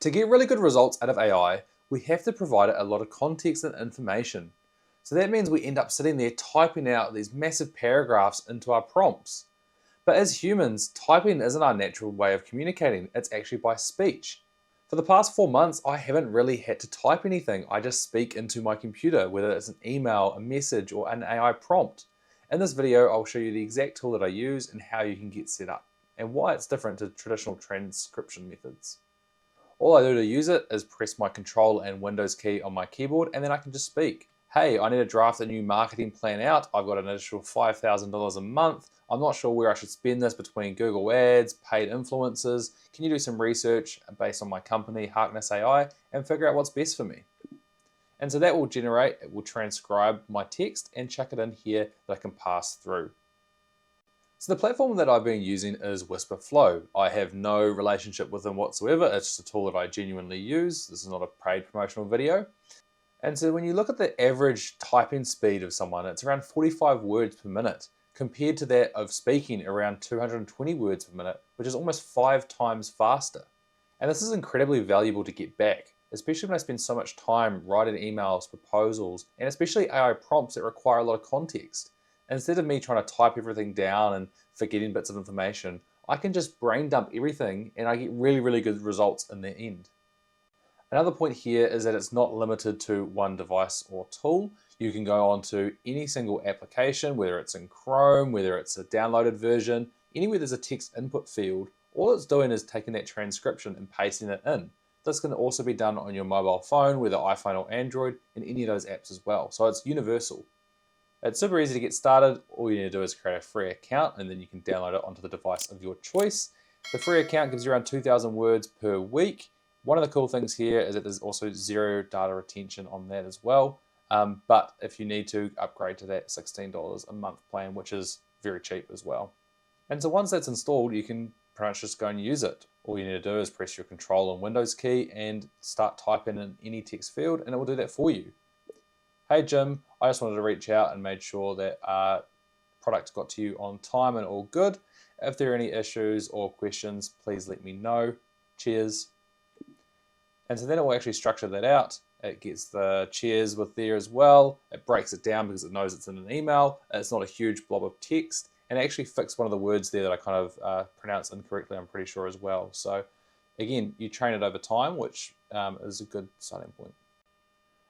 To get really good results out of AI, we have to provide it a lot of context and information. So that means we end up sitting there typing out these massive paragraphs into our prompts. But as humans, typing isn't our natural way of communicating, it's actually by speech. For the past 4 months, I haven't really had to type anything. I just speak into my computer, whether it's an email, a message, or an AI prompt. In this video, I'll show you the exact tool that I use and how you can get set up, and why it's different to traditional transcription methods. All I do to use it is press my Control and Windows key on my keyboard, and then I can just speak. Hey, I need to draft a new marketing plan out. I've got an additional $5,000 a month. I'm not sure where I should spend this between Google Ads, paid influencers. Can you do some research based on my company, Harkness AI, and figure out what's best for me? And so that will generate, it will transcribe my text and chuck it in here that I can pass through. So the platform that I've been using is Whisper Flow. I have no relationship with them whatsoever. It's just a tool that I genuinely use. This is not a paid promotional video. And so when you look at the average typing speed of someone, it's around 45 words per minute, compared to that of speaking around 220 words per minute, which is almost 5 times faster. And this is incredibly valuable to get back, especially when I spend so much time writing emails, proposals, and especially AI prompts that require a lot of context. Instead of me trying to type everything down and forgetting bits of information, I can just brain dump everything and I get really, really good results in the end. Another point here is that it's not limited to one device or tool. You can go on to any single application, whether it's in Chrome, whether it's a downloaded version, anywhere there's a text input field. All it's doing is taking that transcription and pasting it in. This can also be done on your mobile phone, whether iPhone or Android, and any of those apps as well. So it's universal. It's super easy to get started. All you need to do is create a free account and then you can download it onto the device of your choice. The free account gives you around 2,000 words per week. One of the cool things here is that there's also zero data retention on that as well. But if you need to upgrade to that $16 a month plan, which is very cheap as well. And so once that's installed, you can pretty much just go and use it. All you need to do is press your Control and Windows key and start typing in any text field and it will do that for you. Hey Jim, I just wanted to reach out and made sure that our product got to you on time and all good. If there are any issues or questions, please let me know. Cheers. And so then it will actually structure that out. It gets the cheers with there as well. It breaks it down because it knows it's in an email. It's not a huge blob of text. And it actually fixed one of the words there that I kind of pronounced incorrectly, I'm pretty sure as well. So again, you train it over time, which is a good starting point.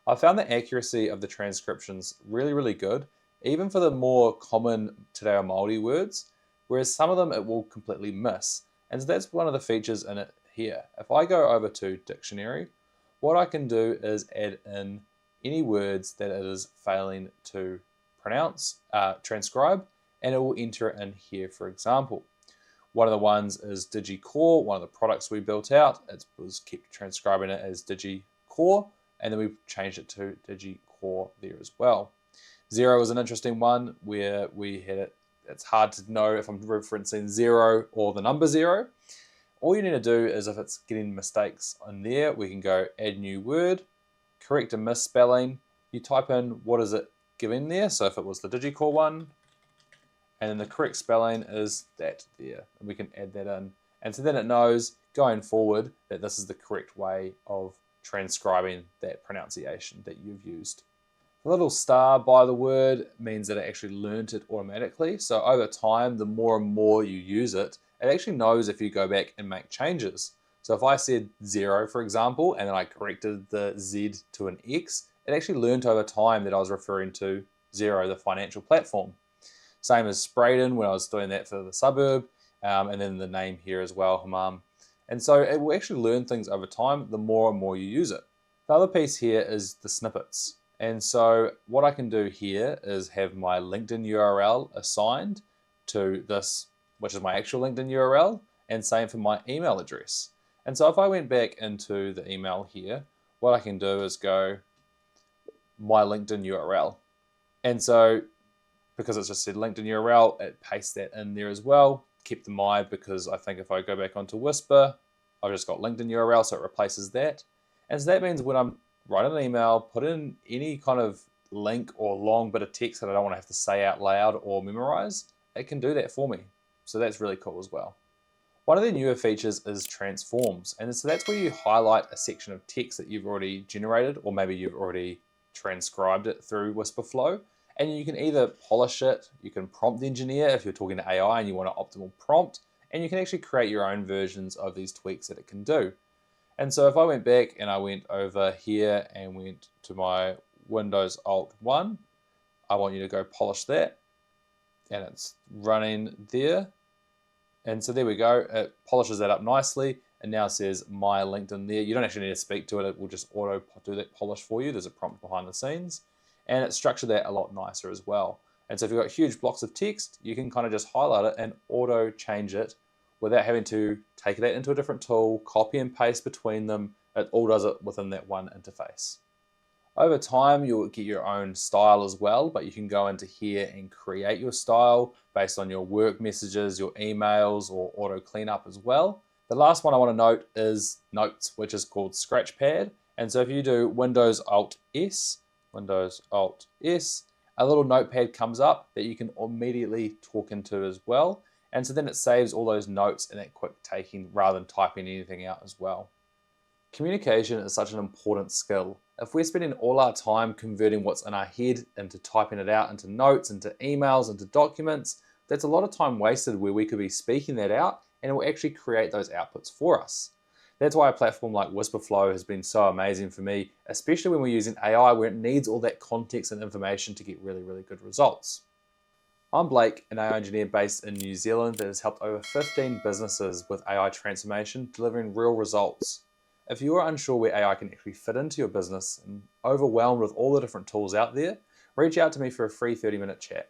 I found the accuracy of the transcriptions really, really good, even for the more common Te Reo Māori words, whereas some of them it will completely miss. And so that's one of the features in it here. If I go over to Dictionary, what I can do is add in any words that it is failing to transcribe, and it will enter it in here, for example. One of the ones is DigiCore, one of the products we built out. It was kept transcribing it as DigiCore, and then we changed it to DigiCore there as well. Zero is an interesting one where we had it. It's hard to know if I'm referencing zero or the number zero. All you need to do is if it's getting mistakes on there, we can go add new word, correct a misspelling. You type in what is it giving there. So if it was the DigiCore one, and then the correct spelling is that there, and we can add that in. And so then it knows going forward that this is the correct way of transcribing that pronunciation that you've used. The little star by the word means that it actually learnt it automatically. So over time, the more and more you use it, it actually knows if you go back and make changes. So if I said zero, for example, and then I corrected the Z to an X, it actually learned over time that I was referring to Xero, the financial platform. Same as Spraydon when I was doing that for the suburb, and then the name here as well, Hamam. And so it will actually learn things over time the more and more you use it. The other piece here is the snippets. And so what I can do here is have my LinkedIn URL assigned to this, which is my actual LinkedIn URL, and same for my email address. And so if I went back into the email here, what I can do is go my LinkedIn URL. And so because it's just said LinkedIn URL, it pastes that in there as well. Keep the my because I think if I go back onto Whisper, I've just got LinkedIn URL, so it replaces that. And so that means when I'm writing an email, put in any kind of link or long bit of text that I don't want to have to say out loud or memorize, it can do that for me. So that's really cool as well. One of the newer features is transforms, and so that's where you highlight a section of text that you've already generated, or maybe you've already transcribed it through Whisperflow, and you can either polish it, you can prompt engineer if you're talking to AI and you want an optimal prompt, and you can actually create your own versions of these tweaks that it can do. And so if I went back and I went over here and went to my Windows Alt 1, I want you to go polish that, and it's running there. And so there we go, it polishes that up nicely, and now it says my LinkedIn there. You don't actually need to speak to it, it will just auto do that polish for you. There's a prompt behind the scenes, and it's structured that a lot nicer as well. And so if you've got huge blocks of text, you can kind of just highlight it and auto change it without having to take that into a different tool, copy and paste between them. It all does it within that one interface. Over time, you'll get your own style as well, but you can go into here and create your style based on your work messages, your emails, or auto cleanup as well. The last one I want to note is Notes, which is called Scratchpad. And so if you do Windows Alt S, a little notepad comes up that you can immediately talk into as well. And so then it saves all those notes in that quick taking rather than typing anything out as well. Communication is such an important skill. If we're spending all our time converting what's in our head into typing it out into notes, into emails, into documents, that's a lot of time wasted where we could be speaking that out and it will actually create those outputs for us. That's why a platform like Whisperflow has been so amazing for me, especially when we're using AI where it needs all that context and information to get really, really good results. I'm Blake, an AI engineer based in New Zealand that has helped over 15 businesses with AI transformation, delivering real results. If you are unsure where AI can actually fit into your business and overwhelmed with all the different tools out there, reach out to me for a free 30-minute chat.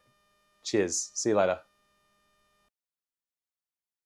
Cheers, see you later.